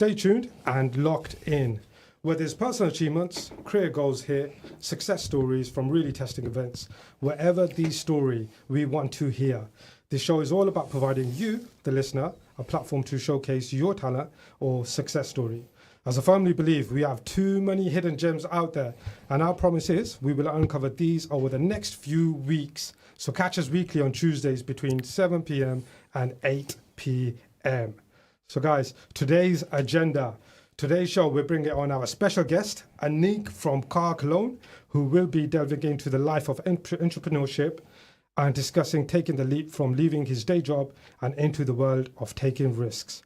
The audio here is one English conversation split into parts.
Stay tuned and locked in. Whether it's personal achievements, career goals here, success stories from really testing events, wherever the story we want to hear. This show is all about providing you, the listener, a platform to showcase your talent or success story. As I firmly believe, we have too many hidden gems out there, and our promise is we will uncover these over the next few weeks. So catch us weekly on Tuesdays between 7 p.m. and 8 p.m. So guys, today's agenda. Today's show, we're bringing on our special guest, Anik from Cologne, who will be delving into the life of entrepreneurship and discussing taking the leap from leaving his day job and into the world of taking risks.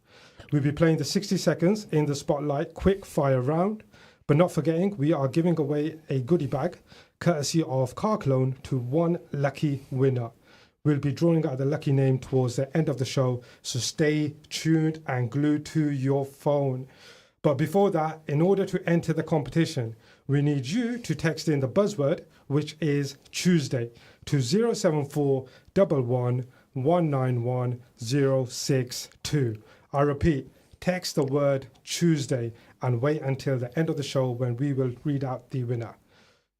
We'll be playing the 60 seconds in the spotlight quick fire round, but not forgetting we are giving away a goodie bag courtesy of Cologne to one lucky winner. We'll be drawing out the lucky name towards the end of the show, so stay tuned and glued to your phone. But before that, in order to enter the competition, we need you to text in the buzzword, which is Tuesday, to 074 11 191 062. I repeat, text the word Tuesday and wait until the end of the show when we will read out the winner.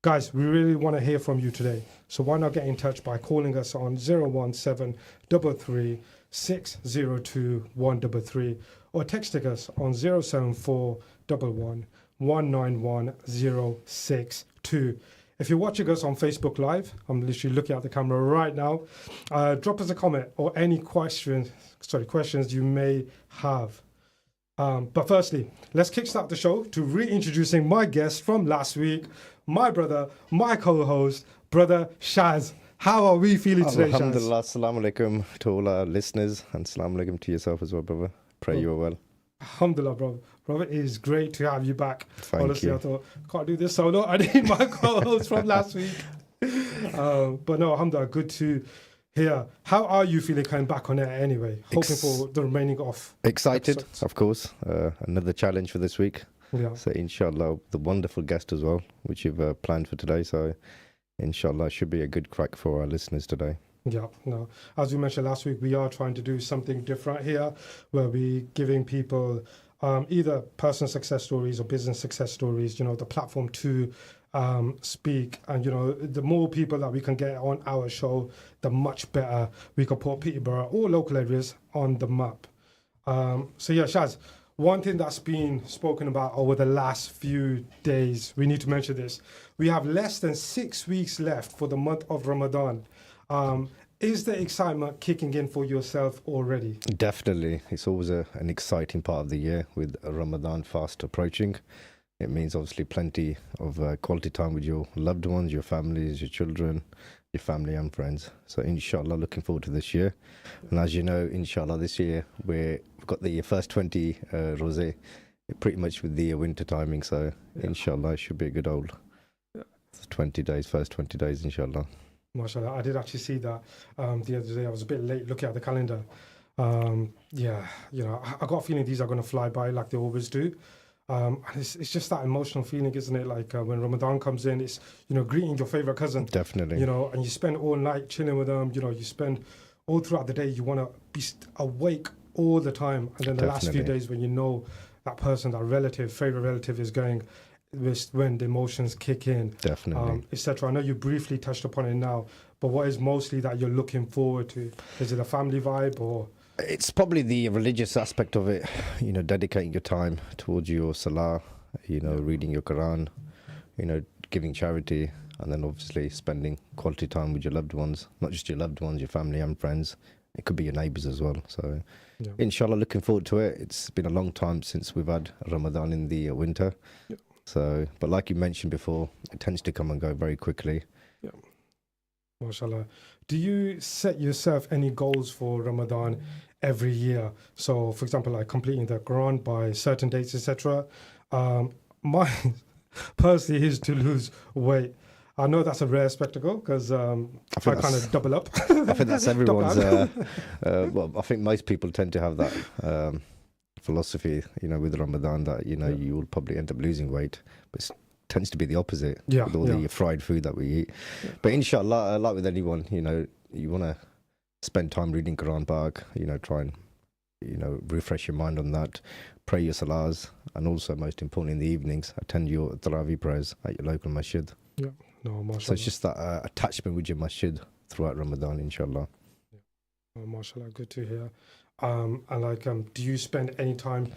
Guys, we really want to hear from you today, so why not get in touch by calling us on 01733 602 133 or texting us on 074 11 191 062. If you're watching us on Facebook Live, I'm literally looking at the camera right now, drop us a comment or any questions you may have. But firstly, let's kickstart the show to reintroducing my guest from last week, my brother, my co-host, brother Shaz. How are we feeling today, Shaz? Alhamdulillah, assalamu alaikum to all our listeners and assalamu alaikum to yourself as well, brother. Pray you are well. Alhamdulillah, bro. Bro, it is great to have you back. Honestly, you. I thought, can't do this solo. I need my co-host from last week. But no, alhamdulillah, good to hear. How are you feeling coming back on air anyway? Hoping for the remaining off. Excited, episodes. of course. Another challenge for this week. Yeah. So inshallah, the wonderful guest as well, which you've planned for today. So inshallah, should be a good crack for our listeners today. Yeah, no. As we mentioned last week, we are trying to do something different here, where we're giving people either personal success stories or business success stories, the platform to speak. And, the more people that we can get on our show, the much better we can put Peterborough or local areas on the map. So yeah, Shaz, one thing that's been spoken about over the last few days, we need to mention this. We have less than 6 weeks left for the month of Ramadan. Is the excitement kicking in for yourself already? Definitely. It's always an exciting part of the year with Ramadan fast approaching. It means obviously plenty of quality time with your loved ones, your families, your children, your family and friends. So inshallah, looking forward to this year. And as you know, inshallah, this year we've got the first 20 rosé, pretty much with the winter timing. So inshallah, it should be a good old 20 days, first 20 days, inshallah. MashaAllah, I did actually see that the other day. I was a bit late looking at the calendar. I got a feeling these are going to fly by like they always do. And it's just that emotional feeling, isn't it? Like when Ramadan comes in, it's, greeting your favorite cousin. Definitely. And you spend all night chilling with them. You spend all throughout the day. You want to be awake all the time. And then the last few days when that person, that relative, favorite relative is going, when the emotions kick in, definitely, etc. I know you briefly touched upon it now, but what is mostly that you're looking forward to? Is it a family vibe or? It's probably the religious aspect of it, dedicating your time towards your salah, reading your Quran, giving charity, and then obviously spending quality time with your loved ones, not just your loved ones, your family and friends. It could be your neighbours as well. So inshallah, looking forward to it. It's been a long time since we've had Ramadan in the winter. Yeah. So, but like you mentioned before, it tends to come and go very quickly. Yeah. MashaAllah. Do you set yourself any goals for Ramadan every year? So, for example, like completing the Quran by certain dates, etc. Mine personally is to lose weight. I know that's a rare spectacle because I kind of double up. I think that's everyone's. Well, I think most people tend to have that philosophy, with Ramadan that you will probably end up losing weight, but it tends to be the opposite with all the fried food that we eat. But inshallah, like with anyone, you want to spend time reading Quran Park, try and refresh your mind on that. pray your salahs, and also, most important, in the evenings, attend your Tarawih prayers at your local masjid. Yeah. No, mashallah. So it's just that attachment with your masjid throughout Ramadan, inshallah. Oh, mashallah, good to hear. And like, do you spend any time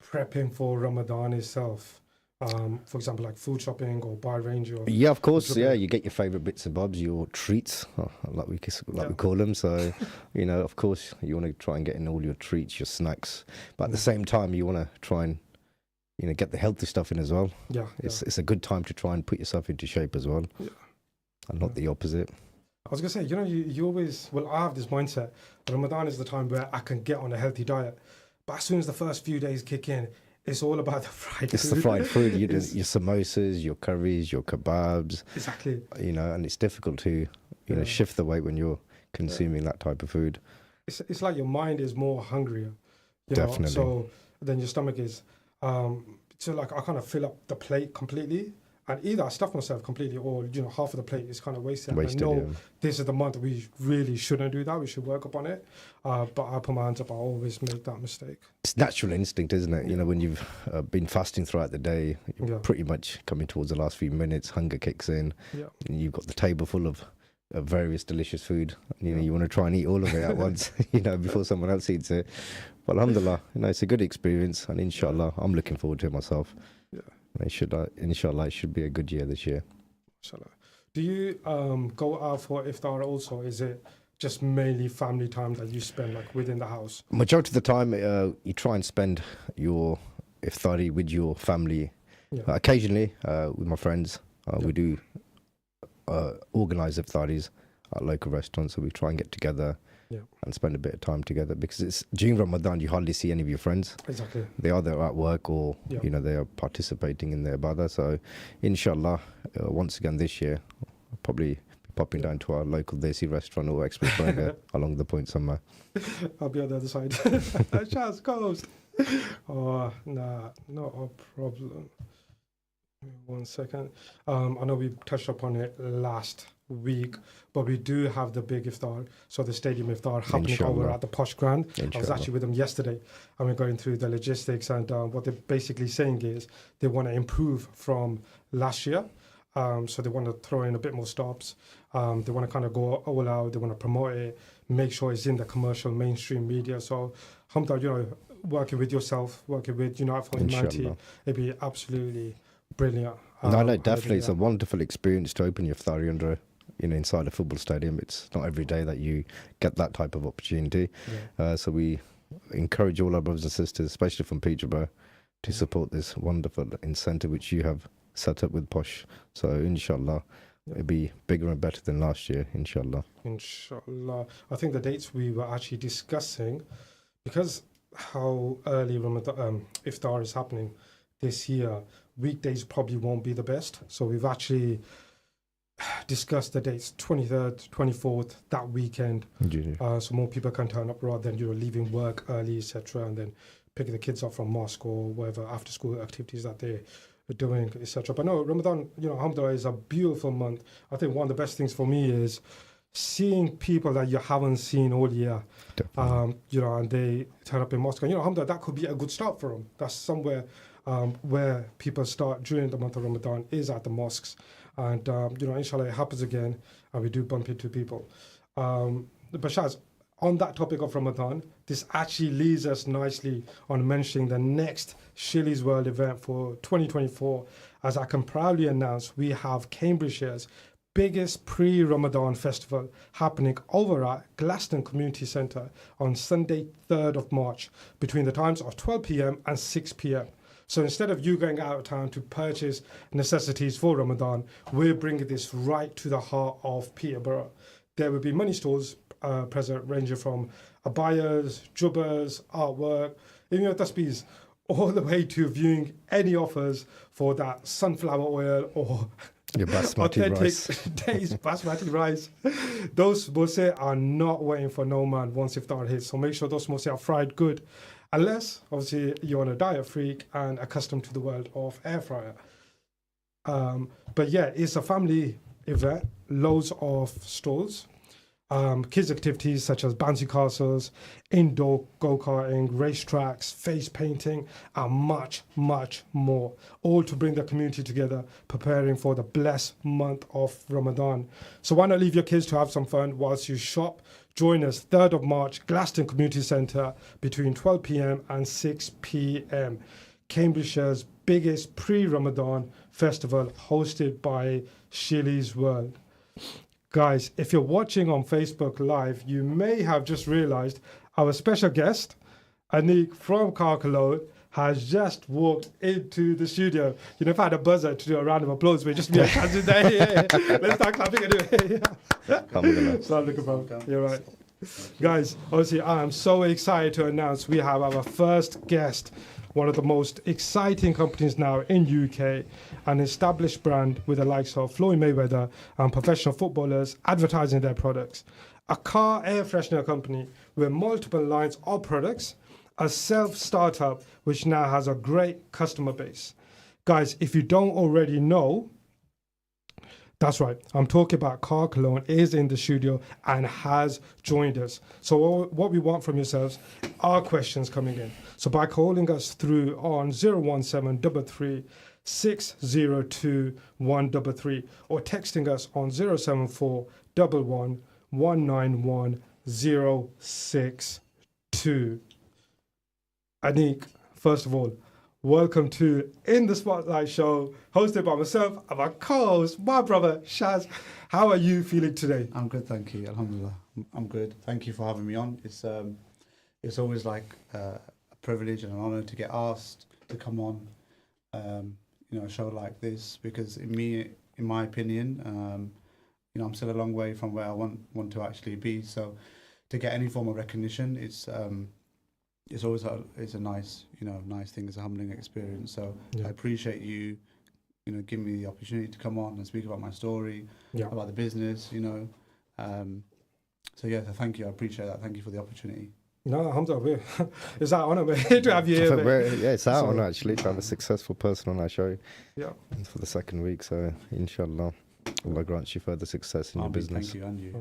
prepping for Ramadan itself? For example, like food shopping or buy range or Yeah, of course. Yeah, you get your favorite bits and bobs, your treats, like we call them. So, of course, you want to try and get in all your treats, your snacks, but at the same time, you want to try and get the healthy stuff in as well. Yeah, it's a good time to try and put yourself into shape as well, and not the opposite. I was gonna say, you always, well, I have this mindset. Ramadan is the time where I can get on a healthy diet, but as soon as the first few days kick in, it's all about the fried food. It's the fried food, your samosas, your curries, your kebabs. Exactly. And it's difficult to, shift the weight when you're consuming that type of food. It's like your mind is more hungrier. Definitely. So then your stomach is, so like I kind of fill up the plate completely. And either I stuff myself completely or, half of the plate is kind of wasted. I know this is the month we really shouldn't do that. We should work upon it. But I put my hands up. I always make that mistake. It's natural instinct, isn't it? When you've been fasting throughout the day, you're pretty much coming towards the last few minutes, hunger kicks in. Yeah. And you've got the table full of various delicious food. You want to try and eat all of it at once, before someone else eats it. But alhamdulillah, it's a good experience. And inshallah, I'm looking forward to it myself. Yeah. Inshallah, it should be a good year this year. Inshallah. Do you go out for iftar also? Is it just mainly family time that you spend like within the house? Majority of the time, you try and spend your iftari with your family. Yeah. Occasionally, with my friends, we do organize iftaris at local restaurants. So we try and get together and spend a bit of time together, because it's during Ramadan you hardly see any of your friends. Exactly. They are there at work or they are participating in their ibadah. So inshallah, once again this year, I'll probably be popping down to our local desi restaurant or express burger along the point somewhere. I'll be on the other side. Chance goes. Oh, nah, not a problem. 1 second. I know we touched upon it last week, but we do have the big iftar, so the stadium iftar happening over at the Posh Grand. I was actually with them yesterday, and we're going through the logistics, and what they're basically saying is they want to improve from last year. So they want to throw in a bit more stops. They want to kind of go all out. They want to promote it, make sure it's in the commercial mainstream media. So Hamda, working with yourself, working with United for Humanity, it'd be absolutely brilliant. No, definitely. It's a wonderful experience to open your iftari under, inside a football stadium. It's not every day that you get that type of opportunity. Yeah. So we encourage all our brothers and sisters, especially from Peterborough, to support this wonderful incentive which you have set up with Posh. So inshallah, it'll be bigger and better than last year, inshallah. Inshallah. I think the dates we were actually discussing, because how early Ramadan iftar is happening this year, weekdays probably won't be the best. So we've actually discussed the dates 23rd, 24th, that weekend. So more people can turn up rather than leaving work early, etc., and then picking the kids up from mosque or whatever after school activities that they're doing, etc. But no, Ramadan, alhamdulillah, is a beautiful month. I think one of the best things for me is seeing people that you haven't seen all year, and they turn up in mosque. And, alhamdulillah, that could be a good start for them. That's somewhere where people start during the month of Ramadan is at the mosques. And, inshallah, it happens again, and we do bump into people. But Shaz, on that topic of Ramadan, this actually leads us nicely on mentioning the next Shilly's World event for 2024. As I can proudly announce, we have Cambridgeshire's biggest pre-Ramadan festival happening over at Glaston Community Centre on Sunday, 3rd of March, between the times of 12 p.m. and 6 p.m. So instead of you going out of town to purchase necessities for Ramadan, we're bringing this right to the heart of Peterborough. There will be money stalls present, ranging from abayas, jubbas, artwork, even your tasbees, all the way to viewing any offers for that sunflower oil or your basmati rice. Days basmati rice. Those samosas are not waiting for no man once iftar hits. So make sure those samosas are fried good. Unless, obviously, you're on a diet freak and accustomed to the world of air fryer. But yeah, it's a family event, loads of stalls. Kids activities such as bouncy castles, indoor go-karting, racetracks, face painting, and much, much more, all to bring the community together, preparing for the blessed month of Ramadan. So why not leave your kids to have some fun whilst you shop? Join us 3rd of March, Glaston Community Centre, between 12 p.m. and 6 p.m. Cambridgeshire's biggest pre-Ramadan festival, hosted by Shilly's World. Guys, if you're watching on Facebook Live, you may have just realized our special guest, Anik from Cologne, has just walked into the studio. You know, if I had a buzzer to do a round of applause, we're just me and Kaz in there. Yeah. Let's start clapping anyway. You're right. Guys, obviously, I am so excited to announce we have our first guest, one of the most exciting companies now in UK, an established brand with the likes of Floyd Mayweather and professional footballers advertising their products. A car air freshener company with multiple lines of products, a self-startup which now has a great customer base. Guys, if you don't already know, that's right, I'm talking about Car Cologne is in the studio and has joined us. So what we want from yourselves are questions coming in. So by calling us through on 01733 602 133 or texting us on 074 11 191 062. Anik, first of all, welcome to In the Spotlight show, hosted by myself and my co-host, my brother Shaz. How are you feeling today? I'm good, thank you. Alhamdulillah, I'm good. Thank you for having me on. It's always like a privilege and an honor to get asked to come on, a show like this, because in my opinion, I'm still a long way from where I want to actually be. So to get any form of recognition, it's always a nice thing. It's a humbling experience. So I appreciate you giving me the opportunity to come on and speak about my story, about the business, So thank you. I appreciate that. Thank you for the opportunity. No, alhamdulillah. It's our honor, mate, to have you here, mate. Yeah, it's our honor actually to have a successful person on our show. Yeah. For the second week, so inshallah, Allah grants you further success in your business. Thank you, and you.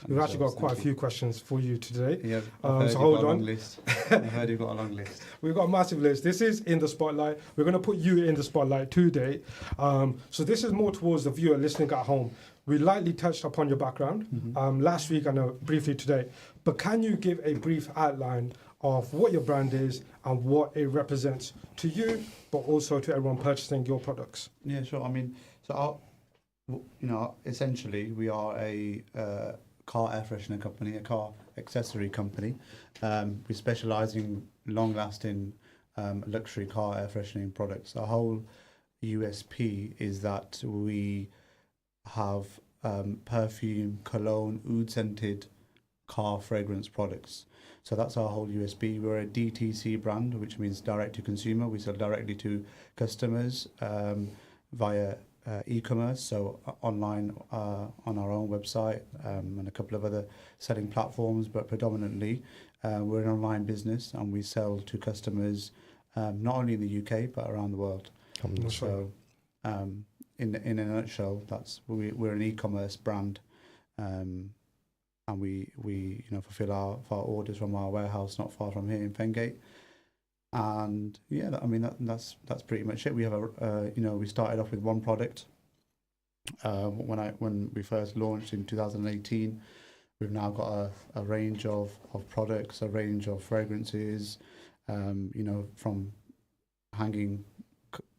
We've actually got quite a few questions for you today. Yeah, so hold on. I've heard you've got a long list. We've got a massive list. This is In the Spotlight. We're going to put you in the spotlight today. So this is more towards the viewer listening at home. We lightly touched upon your background last week and briefly today. But can you give a brief outline of what your brand is and what it represents to you, but also to everyone purchasing your products? Yeah, sure. I mean, essentially we are a car air freshener company, a car accessory company. We specialise in long-lasting luxury car air freshening products. Our whole USP is that we have perfume, cologne, oud-scented car fragrance products. So that's our whole USP. We're a DTC brand, which means direct to consumer. We sell directly to customers via e-commerce, so online on our own website and a couple of other selling platforms, but predominantly we're an online business and we sell to customers not only in the UK but around the world. So in a nutshell, we're an e-commerce brand, and we fulfill our orders from our warehouse not far from here in Fengate. And that's pretty much it. We have we started off with one product when we first launched in 2018. We've now got a range of products, a range of fragrances, from hanging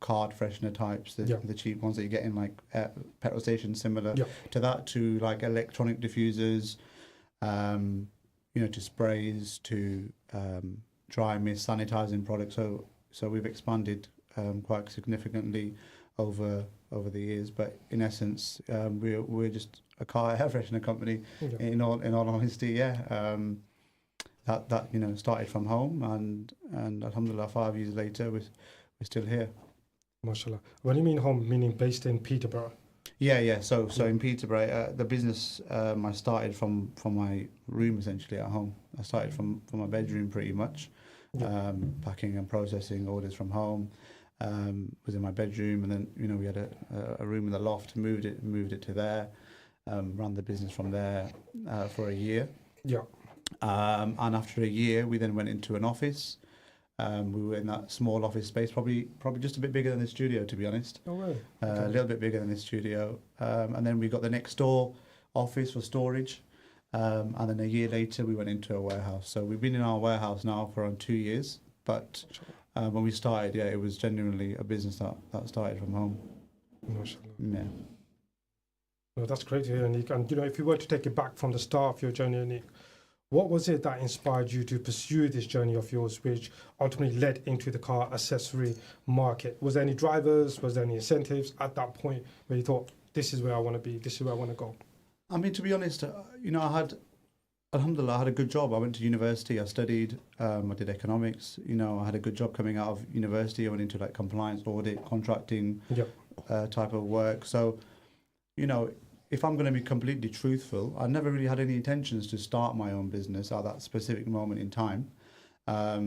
card freshener types, the cheap ones that you get in like petrol stations, similar to that, to like electronic diffusers, to sprays, to dry mist sanitizing products. So we've expanded quite significantly over the years. But in essence, we're just a car air freshener company. In all honesty, that started from home, and alhamdulillah, 5 years later, we're still here. MashaAllah. When you mean home, meaning based in Peterborough? Yeah. So in Peterborough, the business I started from my room essentially at home. I started from my bedroom pretty much, packing and processing orders from home. Was in my bedroom, and then we had a room in the loft. Moved it to there. ran the business from there for a year. Yeah. And after a year, we then went into an office. We were in that small office space, probably just a bit bigger than the studio, to be honest. Oh, really? A little bit bigger than the studio. And then we got the next door office for storage. And then a year later, we went into a warehouse. So we've been in our warehouse now for around 2 years. But when we started, yeah, it was genuinely a business that started from home. Mashallah. Yeah. No, that's great to hear, Anik. And if you were to take it back from the start of your journey, Anik, what was it that inspired you to pursue this journey of yours, which ultimately led into the car accessory market? Was there any drivers? Was there any incentives at that point where you thought, this is where I want to be, this is where I want to go? I mean, to be honest, I had, alhamdulillah, I had a good job. I went to university, I studied, I did economics. I had a good job coming out of university. I went into like compliance, audit, contracting type of work. So, if I'm going to be completely truthful, I never really had any intentions to start my own business at that specific moment in time. I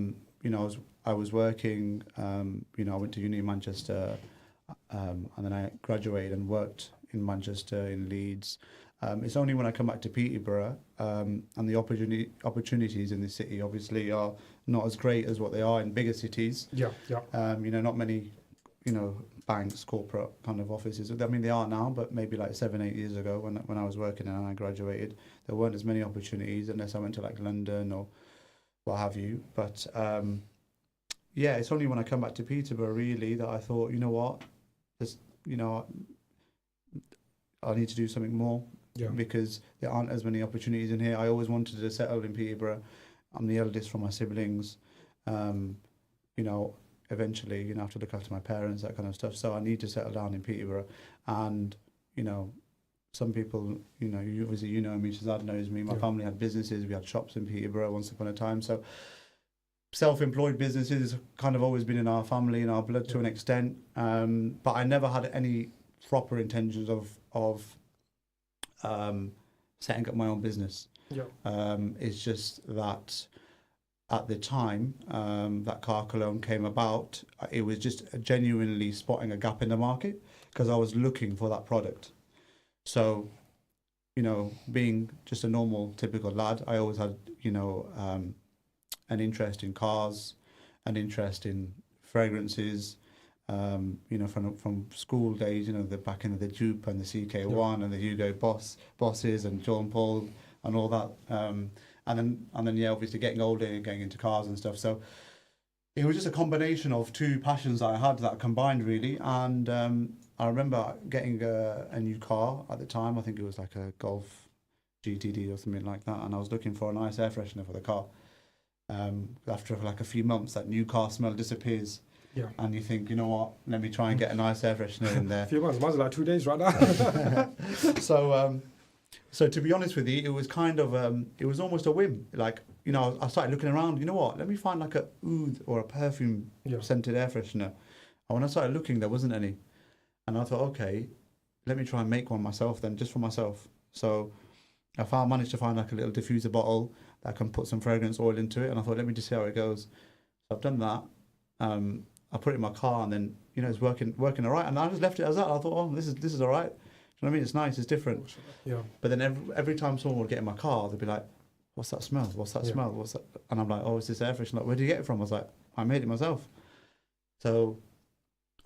was working, I went to uni in Manchester, and then I graduated and worked in Manchester, in Leeds. It's only when I come back to Peterborough, and the opportunities in the city obviously are not as great as what they are in bigger cities. Not many, banks, corporate kind of offices. I mean, they are now, but maybe like 7-8 years ago when I was working and I graduated, there weren't as many opportunities unless I went to like London or what have you. But it's only when I come back to Peterborough really that I thought, you know what, I need to do something more because there aren't as many opportunities in here. I always wanted to settle in Peterborough. I'm the eldest from my siblings. Eventually, I have to look after my parents, that kind of stuff. So I need to settle down in Peterborough. And, some people, obviously me, Shazad knows me. My family had businesses. We had shops in Peterborough once upon a time. So self-employed businesses has kind of always been in our family, in our blood to an extent. But I never had any proper intentions of setting up my own business. It's just that at the time that car cologne came about, it was just genuinely spotting a gap in the market because I was looking for that product. So, being just a normal, typical lad, I always had, an interest in cars, an interest in fragrances, from school days, the back in the Dupe and the CK1 and the Hugo Bosses and John Paul and all that. And then, obviously getting older and getting into cars and stuff. So it was just a combination of two passions that I had that combined really. And I remember getting a new car at the time. I think it was like a Golf GTD or something like that. And I was looking for a nice air freshener for the car. After like a few months, that new car smell disappears. And you think, you know what, let me try and get a nice air freshener in there. A few months, mine's like 2 days right now. So to be honest with you, it was kind of, it was almost a whim. Like, I started looking around, you know what, let me find like a oud or a perfume scented air freshener. And when I started looking, there wasn't any. And I thought, okay, let me try and make one myself then, just for myself. So I managed to find like a little diffuser bottle that I can put some fragrance oil into it. And I thought, let me just see how it goes. So I've done that. I put it in my car and then, it's working all right. And I just left it as that. I thought, oh, this is all right. You know what I mean? It's nice, it's different. But then every time someone would get in my car, they'd be like, what's that smell? What's that smell? What's that? And I'm like, oh, it's this air freshener. Like, where did you get it from? I was like, I made it myself. So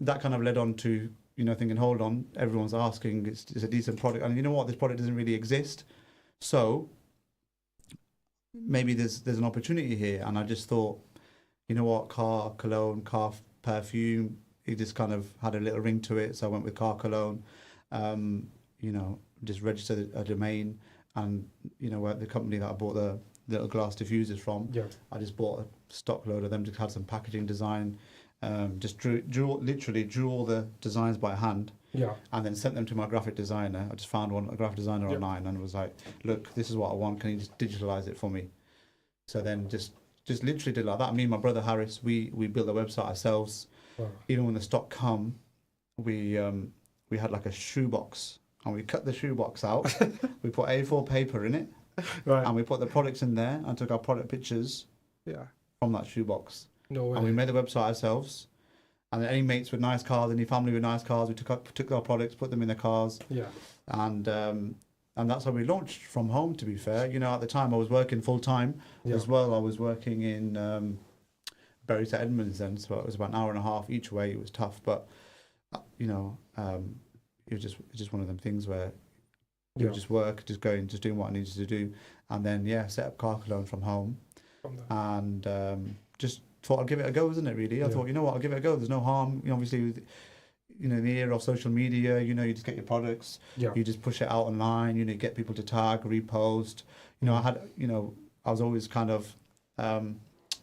that kind of led on to, thinking, hold on, everyone's asking, it's a decent product. And you know what? This product doesn't really exist. So maybe there's an opportunity here. And I just thought, you know what? Car cologne, car perfume, it just kind of had a little ring to it. So I went with car cologne. Just registered a domain, and the company that I bought the little glass diffusers from, I just bought a stock load of them, just had some packaging design, just literally drew all the designs by hand, and then sent them to my graphic designer. I just found a graphic designer online and was like, look, this is what I want, can you just digitalize it for me? So then just literally did like that. Me and my brother Harris, we built the website ourselves. Even when the stock come, we had like a shoebox, and we cut the shoebox out. We put A4 paper in it, and we put the products in there and took our product pictures from that shoebox. No way. And we made the website ourselves. And then any mates with nice cars, any family with nice cars, we took our products, put them in the cars. And And that's how we launched from home, to be fair. You know, at the time I was working full time Yeah. as well. I was working in Bury to Edmonds then, so it was about an hour and a half each way. It was tough, but you know, it was just one of them things where you Yeah. would just work, just going, just doing what I needed to do, and then set up car cologne from home, From there. and just thought I'd give it a go, isn't it? Really, I Yeah. thought, you know what, I'll give it a go. There's no harm. You know, obviously, with, you know, in the era of social media, you know, you just get your products, Yeah. you just push it out online. You know, get people to tag, repost. You know, I was always kind of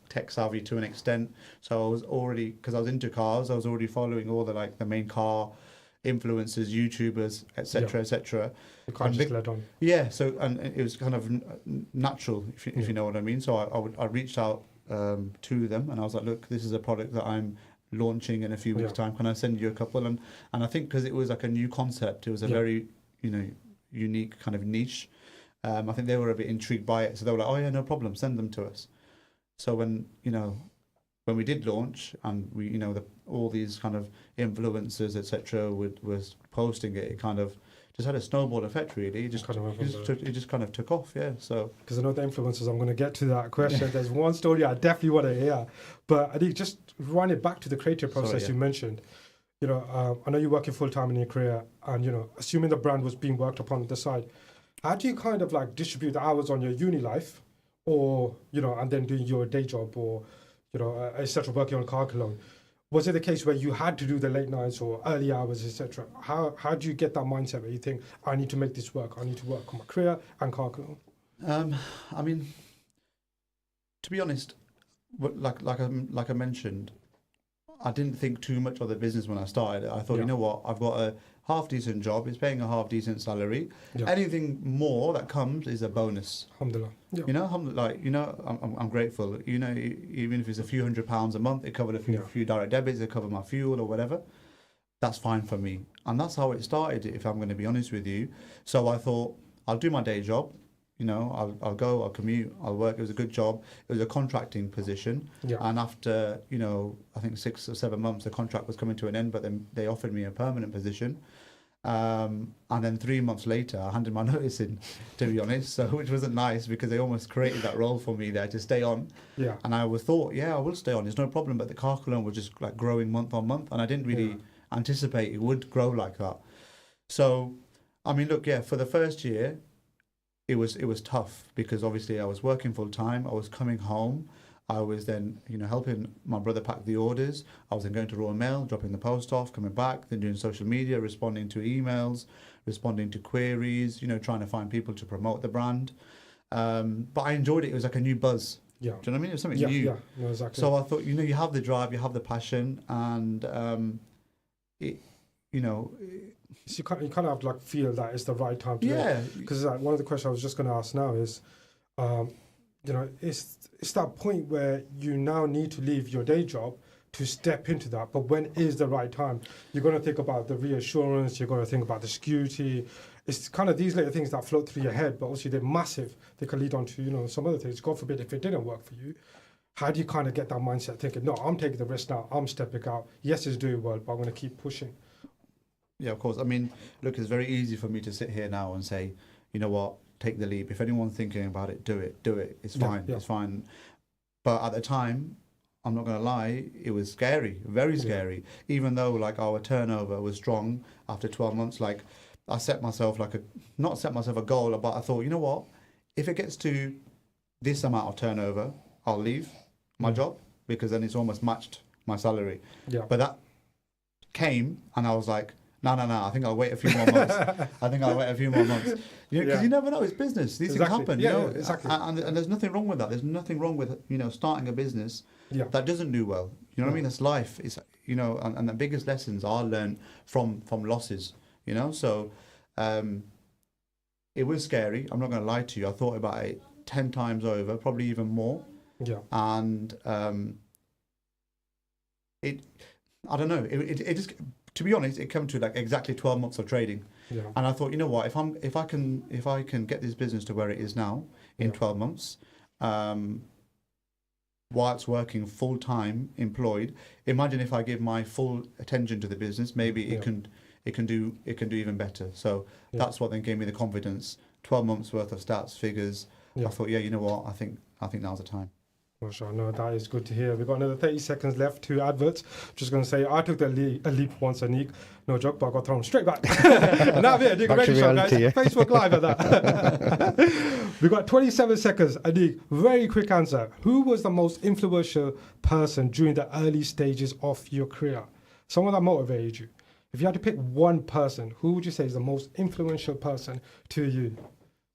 tech savvy to an extent, so I was already, because I was into cars, I was already following all the main car influencers, YouTubers, etc., etc. You can't And just big- let on. Yeah, so and it was kind of natural, if you know what I mean. So I reached out to them, and I was like, look, this is a product that I'm launching in a few weeks' Yeah. time. Can I send you a couple? And I think because it was like a new concept, it was a Yeah. very unique kind of niche. I think they were a bit intrigued by it, so they were like, oh yeah, no problem, send them to us. So when we did launch, and we all these kind of influencers, etc., was posting it, it kind of just had a snowball effect, really. It just Kind of went from there. it just kind of took off, yeah. So Because I know the influencers, I'm going to get to that question. There's one story I definitely want to hear. But I think just run it back to the creative Sorry, process yeah. you mentioned. I know you're working full time in your career, and assuming the brand was being worked upon the side, how do you kind of like distribute the hours on your uni life, or and then doing your day job, or etc., working on car cologne? Was it the case where you had to do the late nights or early hours, etc.? How do you get that mindset where you think, I need to make this work, I need to work on my career and car cologne? I mean, to be honest, like I mentioned, I didn't think too much of the business when I started. I thought, Yeah. you know what, I've got a half decent job. It's paying a half decent salary. Yeah. Anything more that comes is a bonus. Alhamdulillah. Yeah. You know, I'm grateful. You know, even if it's a few £100s a month, it covered a Yeah. few direct debits, it covered my fuel or whatever. That's fine for me, and that's how it started. If I'm going to be honest with you, so I thought I'll do my day job. You know, I'll go, I'll commute, I'll work. It was a good job. It was a contracting position, Yeah. and after I think 6 or 7 months, the contract was coming to an end. But then they offered me a permanent position. And then 3 months later, I handed my notice in, to be honest. So, which wasn't nice because they almost created that role for me there to stay on. Yeah. And I always thought, yeah, I will stay on. There's no problem. But the car cologne was just like growing month on month, and I didn't really anticipate it would grow like that. So, I mean, look, yeah, for the first year, it was tough because obviously I was working full time. I was coming home. I was then, helping my brother pack the orders. I was then going to Royal Mail, dropping the post off, coming back, then doing social media, responding to emails, responding to queries, trying to find people to promote the brand. But I enjoyed it. It was like a new buzz. Yeah. Do you know what I mean? It was something Yeah. new. Yeah. No, exactly. So I thought, you have the drive, you have the passion, and So you kind of have to like feel that it's the right time to do it. yeah, Because like one of the questions I was just going to ask now is, it's that point where you now need to leave your day job to step into that. But when is the right time? You're going to think about the reassurance. You're going to think about the security. It's kind of these little things that float through your head, but obviously they're massive. They can lead on to some other things. God forbid if it didn't work for you. How do you kind of get that mindset thinking, no, I'm taking the risk now. I'm stepping out. Yes, it's doing well, but I'm going to keep pushing. Yeah, of course. I mean, look, it's very easy for me to sit here now and say, you know what, take the leap. If anyone's thinking about it, do it. Do it. It's fine. Yeah. It's fine. But at the time, I'm not going to lie, it was scary, very scary. Even though like our turnover was strong after 12 months, like I set myself not set myself a goal, but I thought, you know what, if it gets to this amount of turnover, I'll leave my job because then it's almost matched my salary. Yeah. But that came and I was like, no, I think I'll wait a few more months. Because you never know, it's business. These Exactly. things happen, Yeah, you know. yeah, exactly. And there's nothing wrong with that. There's nothing wrong with, starting a business that doesn't do well. You know what I mean? That's life. It's, and the biggest lessons are learned from losses, So it was scary. I'm not going to lie to you. I thought about it 10 times over, probably even more. Yeah. And I don't know. It just, to be honest, it came to like exactly 12 months of trading. Yeah. And I thought, you know what, if I can get this business to where it is now in 12 months, whilst working full time employed, imagine if I give my full attention to the business, maybe it can do even better. So that's what then gave me the confidence. 12 months worth of stats, figures. I thought, you know what, I think now's the time. Mashallah, no, that is good to hear. We've got another 30 seconds left, 2 adverts. Just going to say, I took a leap once, Anik. No joke, but I got thrown straight back. Now, Anik, ready show, guys. Facebook Live at that. We've got 27 seconds. Anik, very quick answer. Who was the most influential person during the early stages of your career? Someone that motivated you. If you had to pick one person, who would you say is the most influential person to you?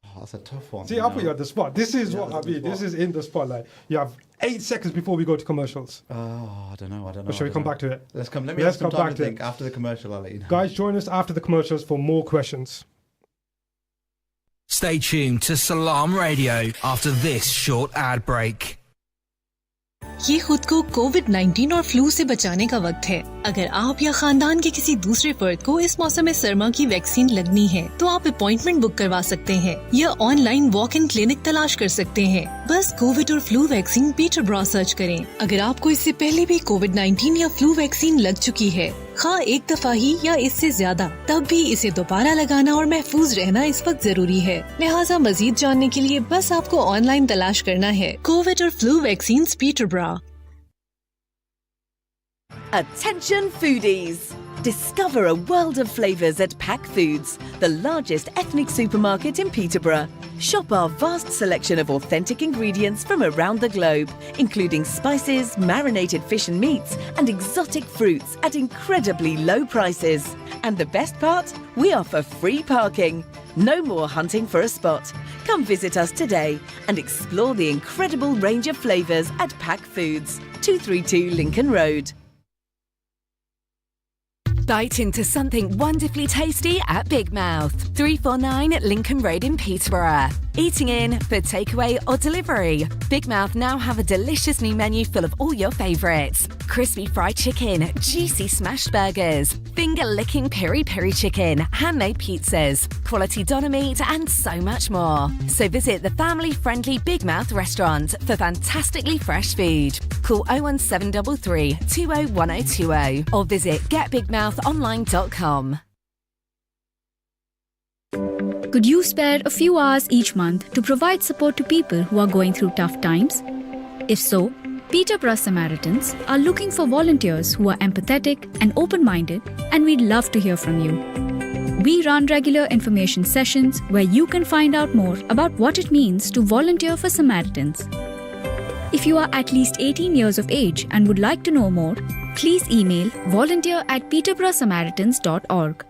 Oh, that's a tough one. See, I'll put you on the spot. This is what I mean. This is in the spotlight. You have 8 seconds before we go to commercials. I don't know. Or shall we come back to it? Let me have some time to think. After the commercial, I'll let you know. Guys, join us after the commercials for more questions. Stay tuned to Salam Radio after this short ad break. ये खुद को कोविड-19 और flu से बचाने का वक्त है। अगर आप या खानदान के किसी दूसरे फर्द को इस मौसम सरमा की वैक्सीन लगनी है, तो आप अपॉइंटमेंट बुक करवा सकते हैं या ऑनलाइन वॉक इन क्लिनिक तलाश कर सकते हैं। बस कोविड और फ्लू वैक्सीन पीटरब्रा सर्च करें। अगर आपको इससे पहले भी कोविड-19 या फ्लू वैक्सीन लग चुकी है, खा एक दफा ही या इससे ज्यादा, तब भी इसे दोबारा लगाना और महफूज रहना इस वक्त जरूरी है। लिहाजा मजीद जानने के लिए बस आपको ऑनलाइन तलाश करना है कोविड और flu vaccine Peterborough. Attention foodies! Discover a world of flavours at Pack Foods, the largest ethnic supermarket in Peterborough. Shop our vast selection of authentic ingredients from around the globe, including spices, marinated fish and meats, and exotic fruits at incredibly low prices. And the best part? We offer free parking. No more hunting for a spot. Come visit us today and explore the incredible range of flavours at Pack Foods, 232 Lincoln Road. Bite into something wonderfully tasty at Big Mouth, 349 Lincoln Road in Peterborough. Eating in, for takeaway or delivery, Big Mouth now have a delicious new menu full of all your favourites. Crispy fried chicken, juicy smashed burgers, finger-licking peri-peri chicken, handmade pizzas, quality doner meat and so much more. So visit the family-friendly Big Mouth restaurant for fantastically fresh food. Call 01733 201020 or visit getbigmouthonline.com. Could you spare a few hours each month to provide support to people who are going through tough times? If so, Peterborough Samaritans are looking for volunteers who are empathetic and open-minded, and we'd love to hear from you. We run regular information sessions where you can find out more about what it means to volunteer for Samaritans. If you are at least 18 years of age and would like to know more, please email volunteer@peterboroughsamaritans.org.